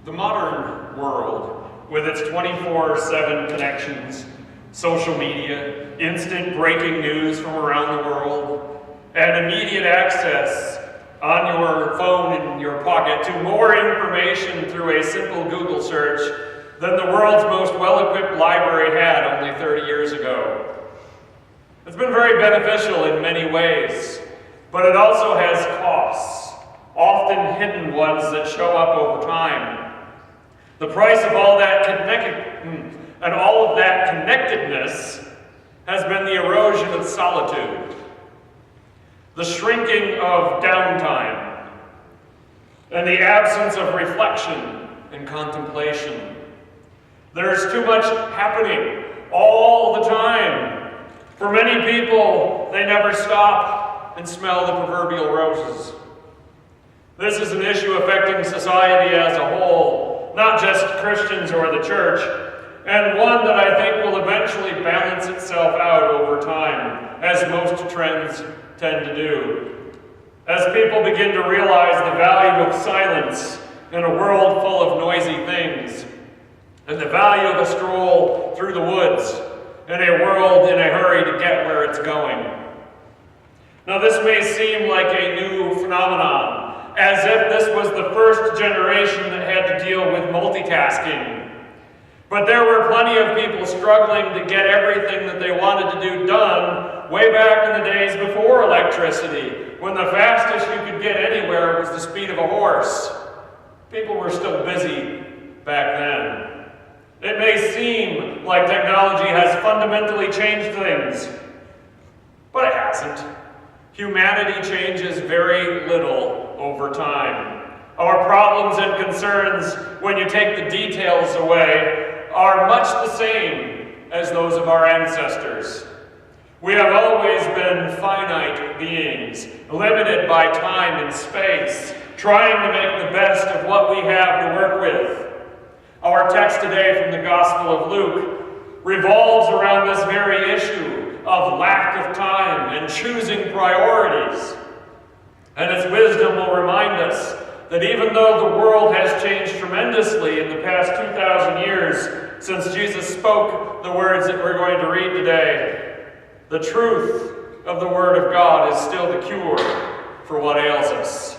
The modern world, with its 24/7 connections, social media, instant breaking news from around the world, and immediate access on your phone in your pocket to more information through a simple Google search than the world's most well-equipped library had only 30 years ago. It's been very beneficial in many ways, but it also has costs, often hidden ones that show up over time. The price of all that connectedness has been the erosion of solitude, the shrinking of downtime, and the absence of reflection and contemplation. There's too much happening all the time. For many people, they never stop and smell the proverbial roses. This is an issue affecting society as a whole, not just Christians or the church, and one that I think will eventually balance itself out over time, as most trends tend to do. As people begin to realize the value of silence in a world full of noisy things, and the value of a stroll through the woods in a world in a hurry to get where it's going. Now, this may seem like a new phenomenon, as if this was the first generation that had to deal with multitasking. But there were plenty of people struggling to get everything that they wanted to do done way back in the days before electricity, when the fastest you could get anywhere was the speed of a horse. People were still busy back then. It may seem like technology has fundamentally changed things, but it hasn't. Humanity changes very little over time. Our problems and concerns, when you take the details away, are much the same as those of our ancestors. We have always been finite beings, limited by time and space, trying to make the best of what we have to work with. Our text today from the Gospel of Luke revolves around this very issue of lack of time and choosing priorities. And its wisdom will remind us that even though the world has changed tremendously in the past 2,000 years since Jesus spoke the words that we're going to read today, the truth of the Word of God is still the cure for what ails us.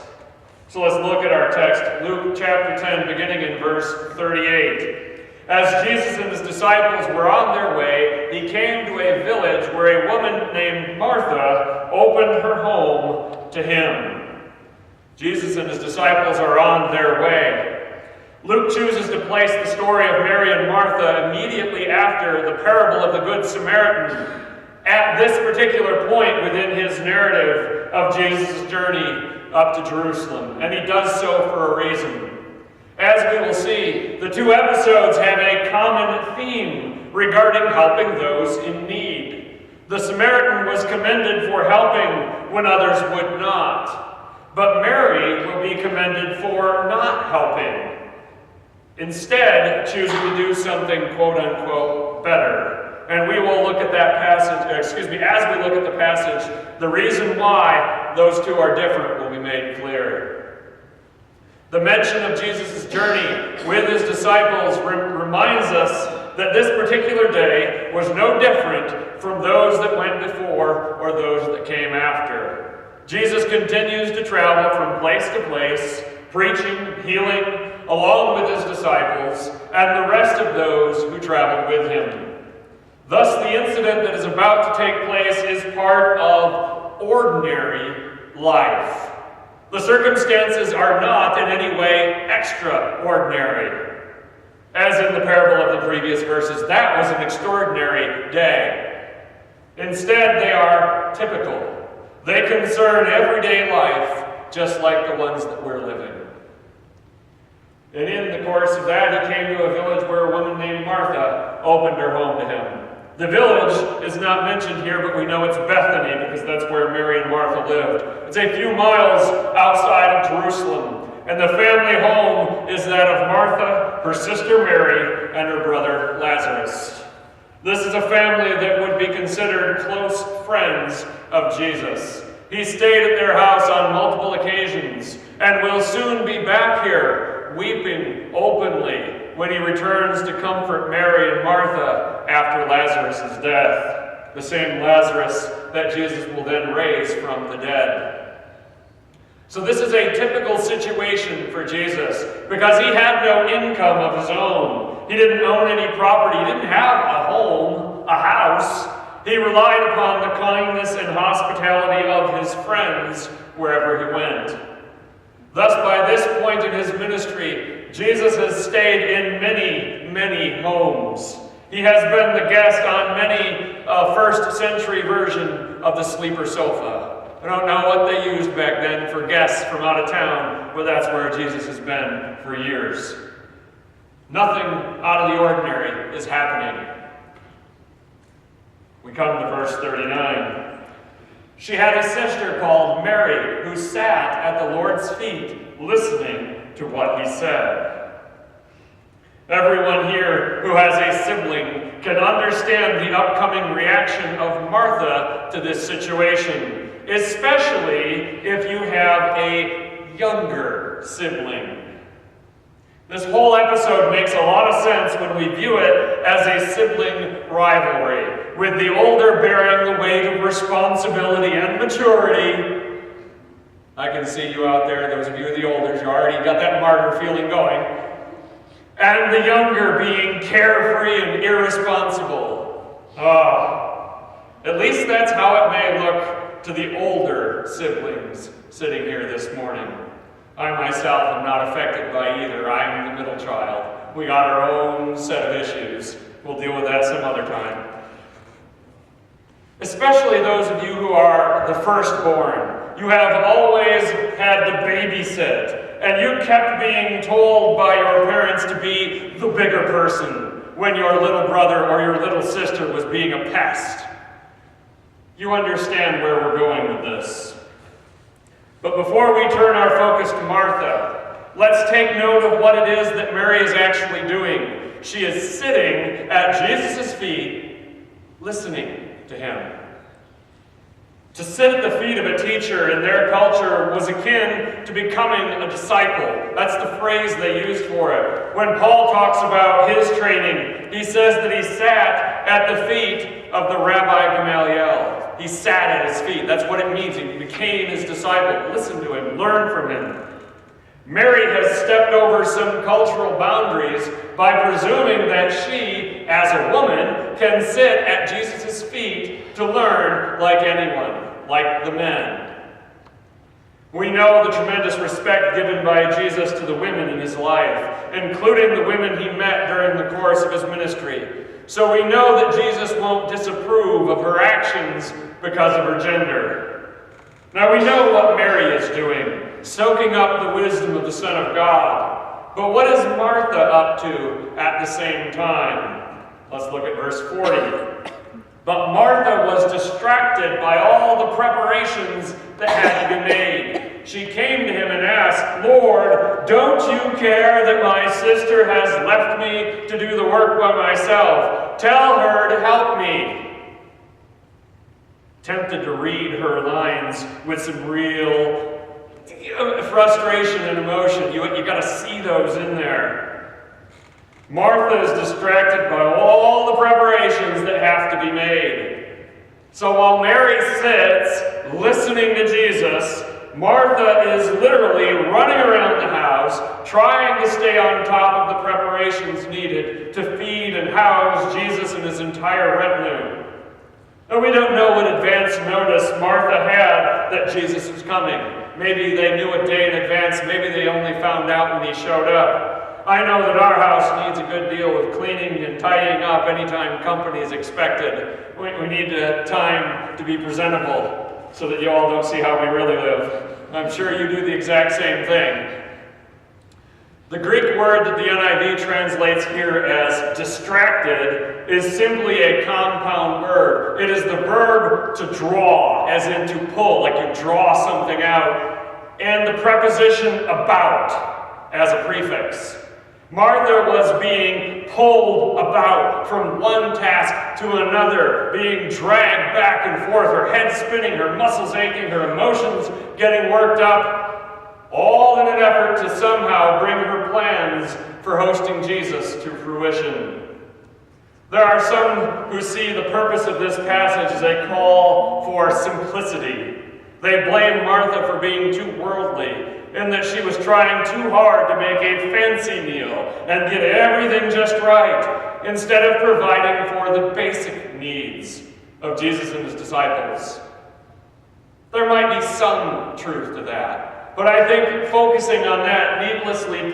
So let's look at our text, Luke chapter 10, beginning in verse 38. As Jesus and his disciples were on their way, he came to a village where a woman named Martha opened her home to him. Jesus and his disciples are on their way. Luke chooses to place the story of Mary and Martha immediately after the parable of the Good Samaritan, at this particular point within his narrative of Jesus' journey up to Jerusalem, and he does so for a reason. As we will see, the two episodes have a common theme regarding helping those in need. The Samaritan was commended for helping when others would not, but Mary will be commended for not helping, instead choosing to do something quote-unquote better. And we will look at that passage, as we look at the passage, the reason why those two are different will be made clear. The mention of Jesus' journey with his disciples reminds us that this particular day was no different from those that went before or those that came after. Jesus continues to travel from place to place, preaching, healing, along with his disciples and the rest of those who traveled with him. Thus, the incident that is about to take place is part of ordinary life. The circumstances are not in any way extraordinary. As in the parable of the previous verses, that was an extraordinary day. Instead, they are typical. They concern everyday life, just like the ones that we're living. And in the course of that, he came to a village where a woman named Martha opened her home to him. The village is not mentioned here, but we know it's Bethany because that's where Mary and Martha lived. It's a few miles outside of Jerusalem, and the family home is that of Martha, her sister Mary, and her brother Lazarus. This is a family that would be considered close friends of Jesus. He stayed at their house on multiple occasions and will soon be back here there weeping openly when he returns to comfort Mary and Martha after Lazarus' death, the same Lazarus that Jesus will then raise from the dead. So this is a typical situation for Jesus because he had no income of his own. He didn't own any property. He didn't have a home, a house. He relied upon the kindness and hospitality of his friends wherever he went. Thus, by this point in his ministry, Jesus has stayed in many, many homes. He has been the guest on many first century version of the sleeper sofa. I don't know what they used back then for guests from out of town, but that's where Jesus has been for years. Nothing out of the ordinary is happening. We come to verse 39. She had a sister called Mary who sat at the Lord's feet listening to what he said. Everyone here who has a sibling can understand the upcoming reaction of Martha to this situation, especially if you have a younger sibling. This whole episode makes a lot of sense when we view it as a sibling rivalry, with the older bearing the weight of responsibility and maturity. I can see you out there, those of you the olders, you already got that martyr feeling going. And the younger being carefree and irresponsible. At least that's how it may look to the older siblings sitting here this morning. I myself am not affected by either. I'm the middle child. We got our own set of issues. We'll deal with that some other time. Especially those of you who are the firstborn. You have always had to babysit, and you kept being told by your parents to be the bigger person when your little brother or your little sister was being a pest. You understand where we're going with this. But before we turn our focus to Martha, let's take note of what it is that Mary is actually doing. She is sitting at Jesus' feet, listening to him. To sit at the feet of a teacher in their culture was akin to becoming a disciple. That's the phrase they used for it. When Paul talks about his training, he says that he sat at the feet of the Rabbi Gamaliel. He sat at his feet. That's what it means. He became his disciple. Listen to him. Learn from him. Mary has stepped over some cultural boundaries by presuming that she, as a woman, can sit at Jesus' feet to learn like anyone, like the men. We know the tremendous respect given by Jesus to the women in his life, including the women he met during the course of his ministry. So we know that Jesus won't disapprove of her actions because of her gender. Now we know what Mary is doing, soaking up the wisdom of the Son of God. But what is Martha up to at the same time? Let's look at verse 40. But Martha was distracted by all the preparations that had to be made. She came to him and asked, "Lord, don't you care that my sister has left me to do the work by myself? Tell her to help me." Tempted to read her lines with some real frustration and emotion. You got to see those in there. Martha is distracted by all the preparations that have to be made. So while Mary sits listening to Jesus, Martha is literally running around the house, trying to stay on top of the preparations needed to feed and house Jesus and his entire retinue. And we don't know what advance notice Martha had that Jesus was coming. Maybe they knew a day in advance. Maybe they only found out when he showed up. I know that our house needs a good deal of cleaning and tidying up anytime company is expected. We need time to be presentable so that you all don't see how we really live. I'm sure you do the exact same thing. The Greek word that the NIV translates here as distracted is simply a compound verb. It is the verb to draw, as in to pull, like you draw something out, and the preposition about as a prefix. Martha was being pulled about from one task to another, being dragged back and forth, her head spinning, her muscles aching, her emotions getting worked up, all in an effort to somehow bring her plan for hosting Jesus to fruition. There are some who see the purpose of this passage as a call for simplicity. They blame Martha for being too worldly, in that she was trying too hard to make a fancy meal and get everything just right, instead of providing for the basic needs of Jesus and his disciples. There might be some truth to that, but I think focusing on that needlessly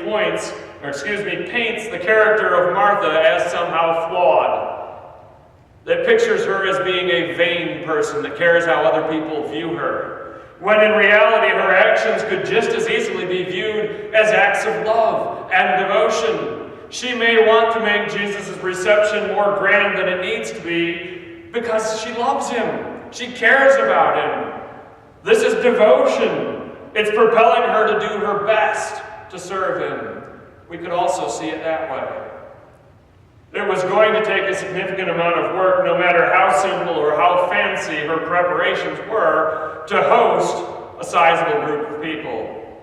paints the character of Martha as somehow flawed. That pictures her as being a vain person that cares how other people view her, when in reality her actions could just as easily be viewed as acts of love and devotion. She may want to make Jesus' reception more grand than it needs to be because she loves him. She cares about him. This is devotion. It's propelling her to do her best to serve him. We could also see it that way. It was going to take a significant amount of work, no matter how simple or how fancy her preparations were, to host a sizable group of people.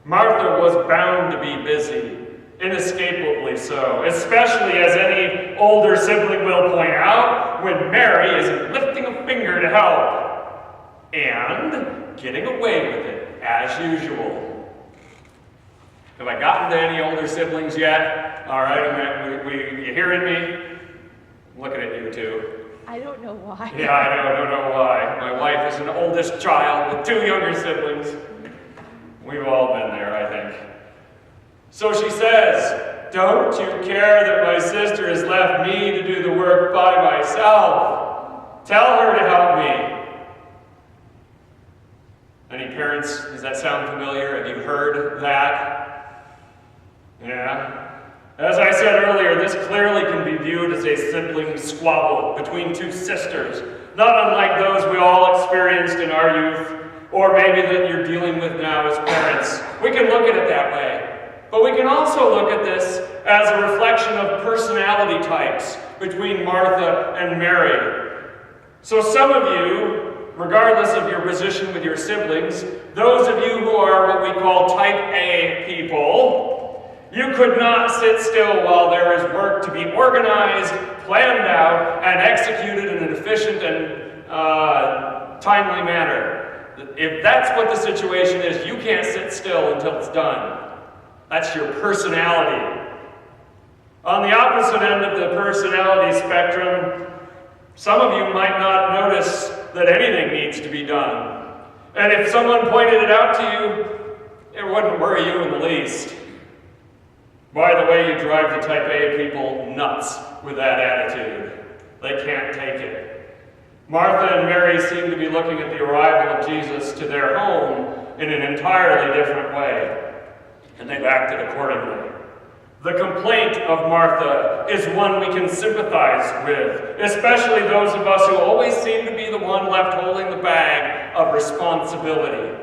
Martha was bound to be busy, inescapably so, especially as any older sibling will point out, when Mary isn't lifting a finger to help and getting away with it as usual. Have I gotten to any older siblings yet? All right, you hearing me? I'm looking at you two. I don't know why. Yeah, I don't know why. My wife is an oldest child with 2 younger siblings. We've all been there, I think. So she says, "Don't you care that my sister has left me to do the work by myself? Tell her to help me." Any parents, does that sound familiar? Have you heard that? Yeah. As I said earlier, this clearly can be viewed as a sibling squabble between 2 sisters, not unlike those we all experienced in our youth, or maybe that you're dealing with now as parents. We can look at it that way. But we can also look at this as a reflection of personality types between Martha and Mary. So some of you, regardless of your position with your siblings, those of you who are what we call type A people, you could not sit still while there is work to be organized, planned out, and executed in an efficient and timely manner. If that's what the situation is, you can't sit still until it's done. That's your personality. On the opposite end of the personality spectrum, some of you might not notice that anything needs to be done. And if someone pointed it out to you, it wouldn't worry you in the least. By the way, you drive the type A people nuts with that attitude. They can't take it. Martha and Mary seem to be looking at the arrival of Jesus to their home in an entirely different way, and they've acted accordingly. The complaint of Martha is one we can sympathize with, especially those of us who always seem to be the one left holding the bag of responsibility.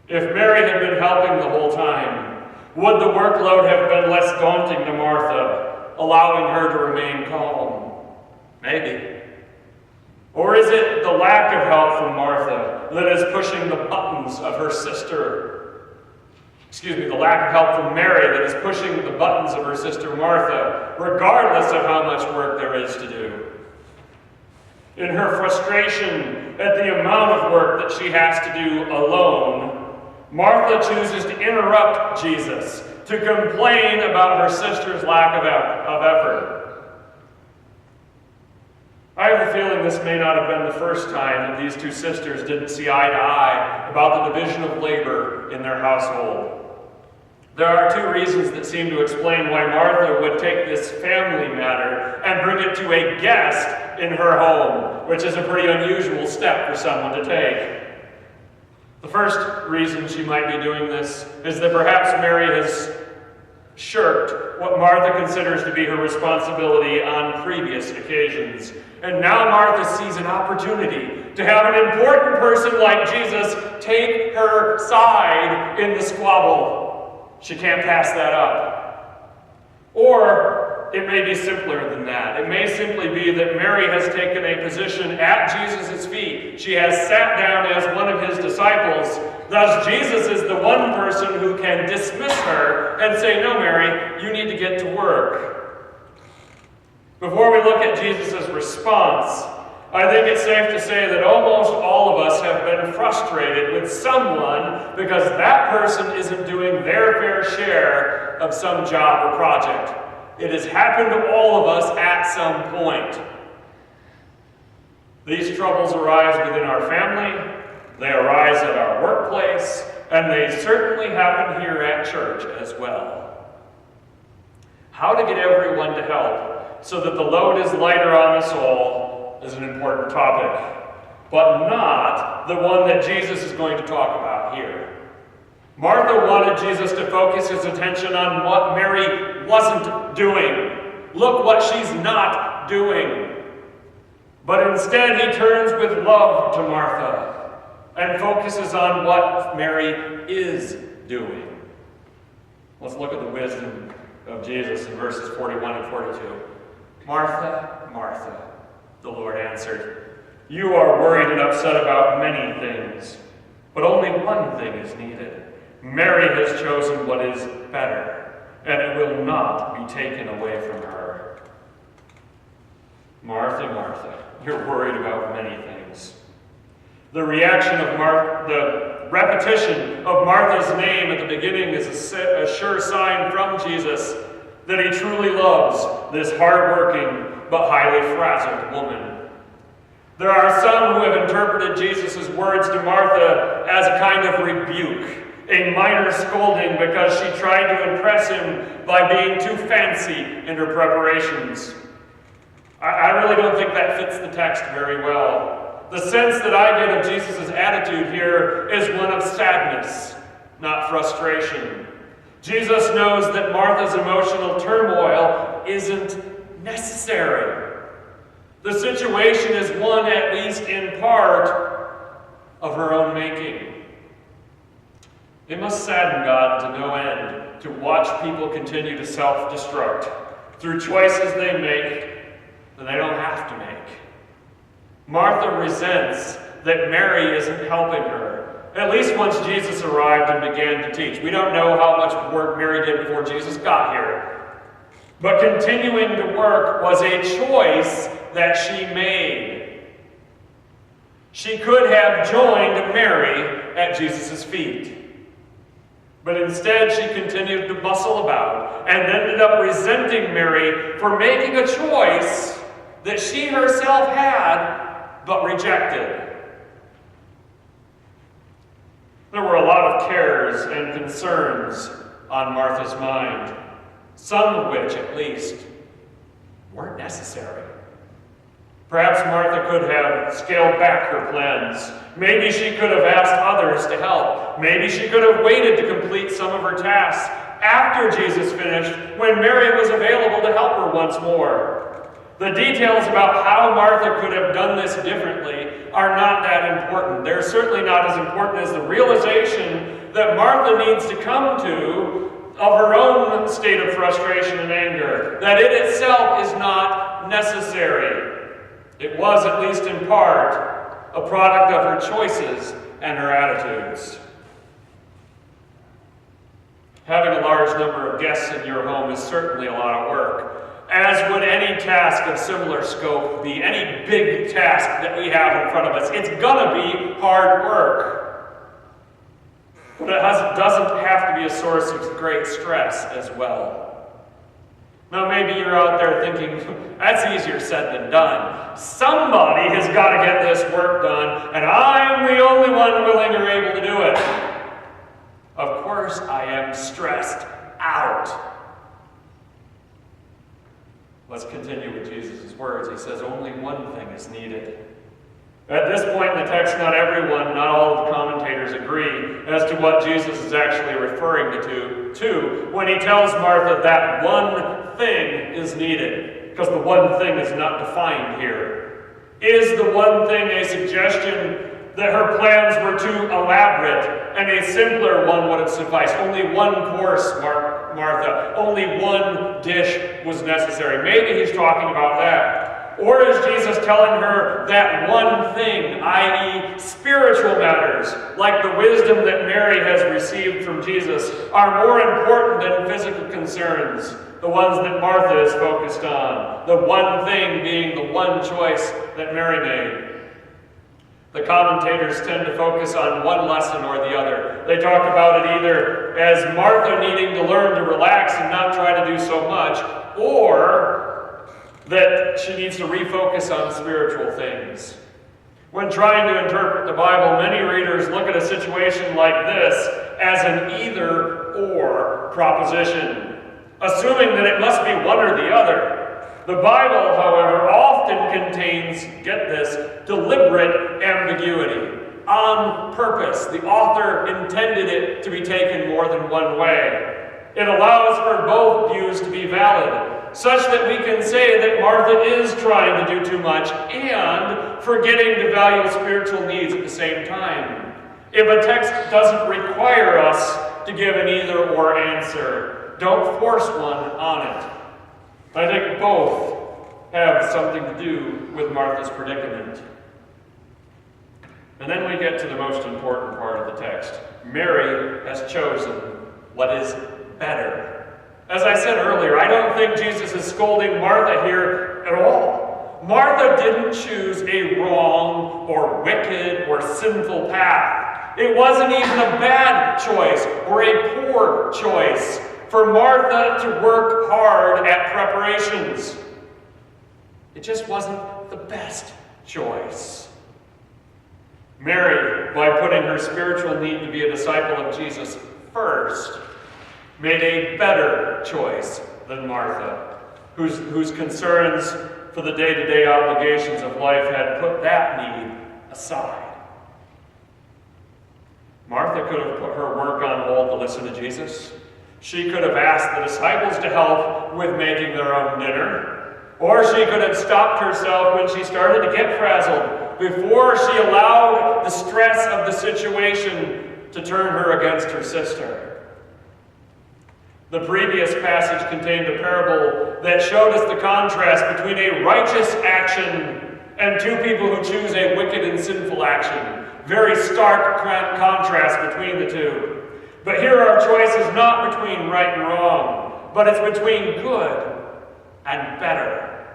If Mary had been helping the whole time, would the workload have been less daunting to Martha, allowing her to remain calm? Maybe. Or is it the lack of help from Martha that is pushing the buttons of her sister? The lack of help from Mary that is pushing the buttons of her sister Martha, regardless of how much work there is to do. In her frustration at the amount of work that she has to do alone, Martha chooses to interrupt Jesus, to complain about her sister's lack of effort. I have the feeling this may not have been the first time that these 2 sisters didn't see eye to eye about the division of labor in their household. There are 2 reasons that seem to explain why Martha would take this family matter and bring it to a guest in her home, which is a pretty unusual step for someone to take. The first reason she might be doing this is that perhaps Mary has shirked what Martha considers to be her responsibility on previous occasions. And now Martha sees an opportunity to have an important person like Jesus take her side in the squabble. She can't pass that up. Or it may be simpler than that. It may simply be that Mary has taken a position at Jesus' feet. She has sat down as one of his disciples, Thus, Jesus is the one person who can dismiss her and say, no, Mary, you need to get to work. Before we look at Jesus' response, I think it's safe to say that almost all of us have been frustrated with someone because that person isn't doing their fair share of some job or project. It has happened to all of us at some point. These troubles arise within our family, they arise at our workplace, and they certainly happen here at church as well. How to get everyone to help so that the load is lighter on us all is an important topic, but not the one that Jesus is going to talk about here. Martha wanted Jesus to focus his attention on what Mary wasn't doing. Look what she's not doing. But instead he turns with love to Martha and focuses on what Mary is doing. Let's look at the wisdom of Jesus in verses 41 and 42. Martha, Martha, the Lord answered, you are worried and upset about many things, but only one thing is needed. Mary has chosen what is better, and it will not be taken away from her. Martha, Martha, you're worried about many things. The reaction of the repetition of Martha's name at the beginning is a sure sign from Jesus that he truly loves this hardworking but highly frazzled woman. There are some who have interpreted Jesus' words to Martha as a kind of rebuke, a minor scolding because she tried to impress him by being too fancy in her preparations. I really don't think that fits the text very well. The sense that I get of Jesus' attitude here is one of sadness, not frustration. Jesus knows that Martha's emotional turmoil isn't necessary. The situation is one, at least in part, of her own making. It must sadden God to no end to watch people continue to self-destruct through choices they make that they don't have to make. Martha resents that Mary isn't helping her, at least once Jesus arrived and began to teach. We don't know how much work Mary did before Jesus got here. But continuing to work was a choice that she made. She could have joined Mary at Jesus' feet. But instead she continued to bustle about and ended up resenting Mary for making a choice that she herself had but rejected. There were a lot of cares and concerns on Martha's mind, some of which, at least, weren't necessary. Perhaps Martha could have scaled back her plans. Maybe she could have asked others to help. Maybe she could have waited to complete some of her tasks after Jesus finished, when Mary was available to help her once more. The details about how Martha could have done this differently are not that important. They're certainly not as important as the realization that Martha needs to come to of her own state of frustration and anger, that it itself is not necessary. It was, at least in part, a product of her choices and her attitudes. Having a large number of guests in your home is certainly a lot of work, as would any task of similar scope be, any big task that we have in front of us. It's gonna be hard work. But it doesn't have to be a source of great stress as well. Now maybe you're out there thinking, that's easier said than done. Somebody has got to get this work done, and I'm the only one willing or able to do it. Of course I am stressed out. Let's continue with Jesus' words. He says, only one thing is needed. At this point in the text, not everyone, not all of the commentators agree as to what Jesus is actually referring to when he tells Martha that one thing is needed, because the one thing is not defined here. Is the one thing a suggestion that her plans were too elaborate and a simpler one would have sufficed? Only one course, Martha, only one dish was necessary. Maybe he's talking about that. Or is Jesus telling her that one thing, i.e. spiritual matters, like the wisdom that Mary has received from Jesus, are more important than physical concerns, the ones that Martha is focused on, the one thing being the one choice that Mary made? The commentators tend to focus on one lesson or the other. They talk about it either as Martha needing to learn to relax and not try to do so much, or that she needs to refocus on spiritual things. When trying to interpret the Bible, many readers look at a situation like this as an either-or proposition, assuming that it must be one or the other. The Bible, however, often contains, get this, deliberate ambiguity. On purpose, the author intended it to be taken more than one way. It allows for both views to be valid, such that we can say that Martha is trying to do too much and forgetting to value spiritual needs at the same time. If a text doesn't require us to give an either-or answer, don't force one on it. I think both have something to do with Martha's predicament. And then we get to the most important part of the text. Mary has chosen what is better. As I said earlier, I don't think Jesus is scolding Martha here at all. Martha didn't choose a wrong or wicked or sinful path. It wasn't even a bad choice or a poor choice for Martha to work hard at preparations. It just wasn't the best choice. Mary, by putting her spiritual need to be a disciple of Jesus first, made a better choice than Martha, whose concerns for the day-to-day obligations of life had put that need aside. Martha could have put her work on hold to listen to Jesus. She could have asked the disciples to help with making their own dinner. Or she could have stopped herself when she started to get frazzled before she allowed the stress of the situation to turn her against her sister. The previous passage contained a parable that showed us the contrast between a righteous action and two people who choose a wicked and sinful action. Very stark contrast between the two. But here our choice is not between right and wrong, but it's between good and better.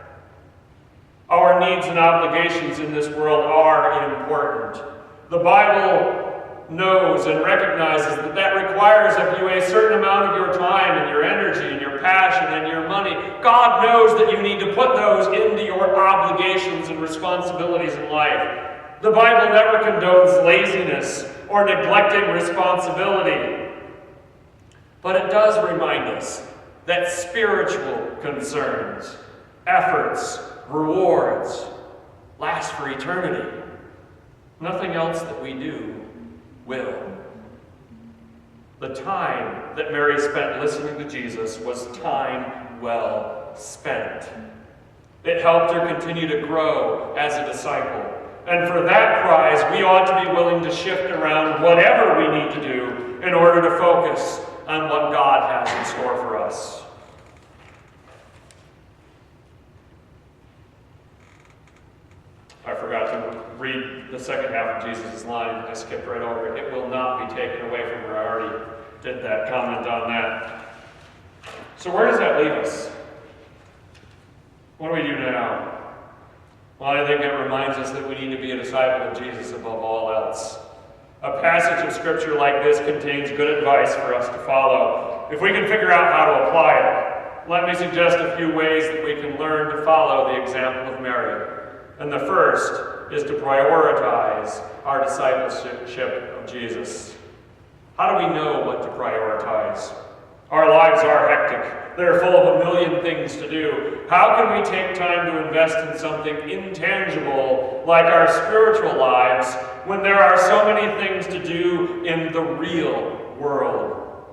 Our needs and obligations in this world are important. The Bible knows and recognizes that that requires of you a certain amount of your time and your energy and your passion and your money. God knows that you need to put those into your obligations and responsibilities in life. The Bible never condones laziness or neglecting responsibility. But it does remind us that spiritual concerns, efforts, rewards last for eternity. Nothing else that we do will. The time that Mary spent listening to Jesus was time well spent. It helped her continue to grow as a disciple. And for that prize, we ought to be willing to shift around whatever we need to do in order to focus on what God has in store for us. I forgot to read the second half of Jesus' line. I skipped right over it. It will not be taken away from her. I already did that comment on that. So where does that leave us? What do we do now? Well, I think it reminds us that we need to be a disciple of Jesus above all else. A passage of Scripture like this contains good advice for us to follow. If we can figure out how to apply it, let me suggest a few ways that we can learn to follow the example of Mary. And the first is to prioritize our discipleship of Jesus. How do we know what to prioritize? Our lives are hectic. They're full of a million things to do. How can we take time to invest in something intangible like our spiritual lives when there are so many things to do in the real world?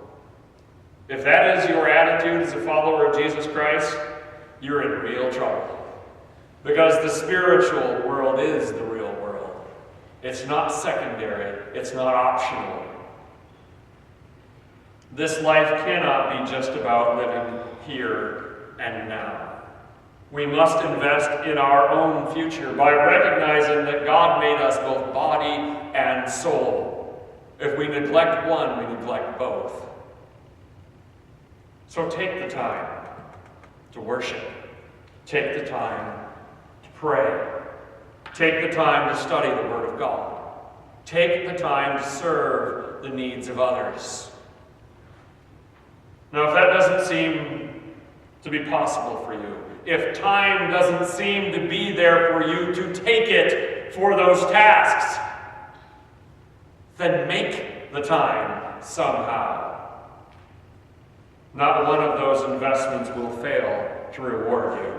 If that is your attitude as a follower of Jesus Christ, you're in real trouble. Because the spiritual world is the real world. It's not secondary. It's not optional. This life cannot be just about living here and now. We must invest in our own future by recognizing that God made us both body and soul. If we neglect one, we neglect both. So take the time to worship. Take the time to pray. Take the time to study the Word of God. Take the time to serve the needs of others. Now, if that doesn't seem to be possible for you, if time doesn't seem to be there for you to take it for those tasks, then make the time somehow. Not one of those investments will fail to reward you.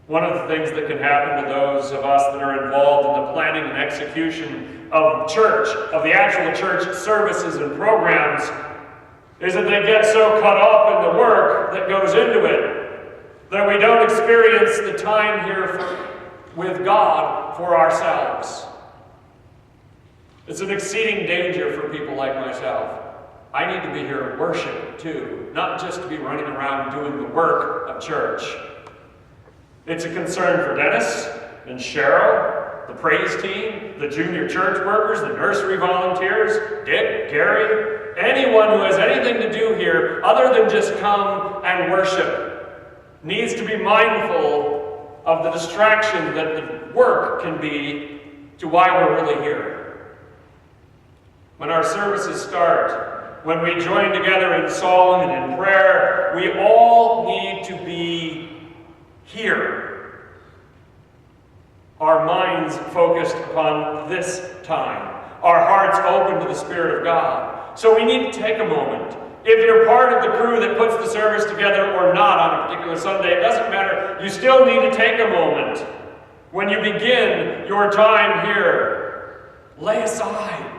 One of the things that can happen to those of us that are involved in the planning and execution of church, of the actual church services and programs, is that they get so caught up in the work that goes into it that we don't experience the time here with God for ourselves. It's an exceeding danger for people like myself. I need to be here at worship too, not just to be running around doing the work of church. It's a concern for Dennis and Cheryl, the praise team, the junior church workers, the nursery volunteers, Dick, Gary, anyone who has anything to do here other than just come and worship needs to be mindful of the distraction that the work can be to why we're really here. When our services start, when we join together in song and in prayer, we all need to be here. Our minds focused upon this time. Our hearts open to the Spirit of God. So we need to take a moment. If you're part of the crew that puts the service together or not on a particular Sunday, it doesn't matter. You still need to take a moment. When you begin your time here, lay aside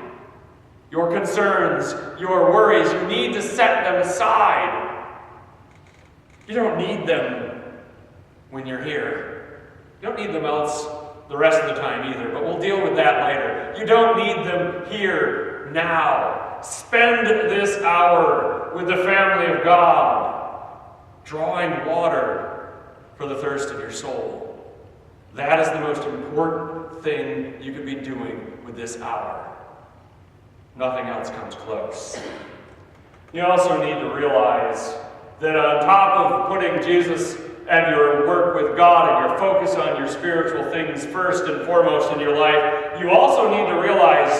your concerns, your worries. You need to set them aside. You don't need them when you're here. You don't need them else the rest of the time either, but we'll deal with that later. You don't need them here now. Spend this hour with the family of God, drawing water for the thirst of your soul. That is the most important thing you could be doing with this hour. Nothing else comes close. You also need to realize that on top of putting Jesus and your work with God and your focus on your spiritual things first and foremost in your life, you also need to realize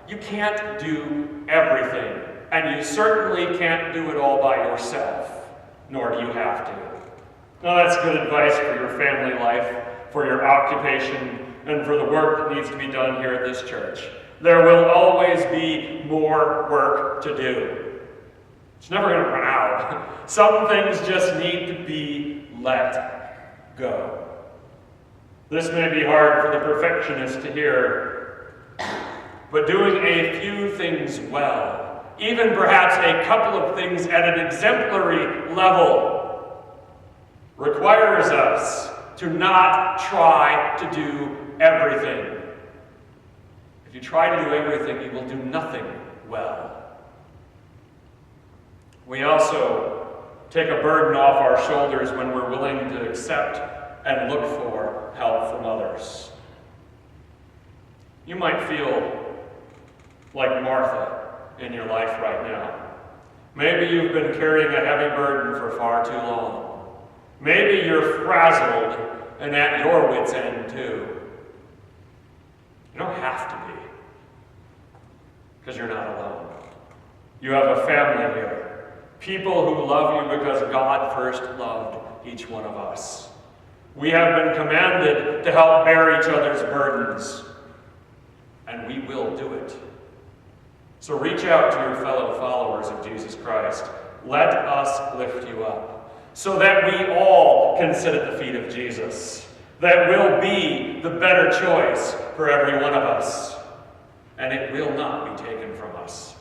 you can't do everything. And you certainly can't do it all by yourself, nor do you have to. Now that's good advice for your family life, for your occupation, and for the work that needs to be done here at this church. There will always be more work to do. It's never going to run out. Some things just need to be let go. This may be hard for the perfectionist to hear, but doing a few things well, even perhaps a couple of things at an exemplary level, requires us to not try to do everything. If you try to do everything, you will do nothing well. We also take a burden off our shoulders when we're willing to accept and look for help from others. You might feel like Martha in your life right now. Maybe you've been carrying a heavy burden for far too long. Maybe you're frazzled and at your wit's end too. You don't have to be, because you're not alone. You have a family here. People who love you because God first loved each one of us. We have been commanded to help bear each other's burdens, and we will do it. So reach out to your fellow followers of Jesus Christ. Let us lift you up, so that we all can sit at the feet of Jesus. That will be the better choice for every one of us, and it will not be taken from us.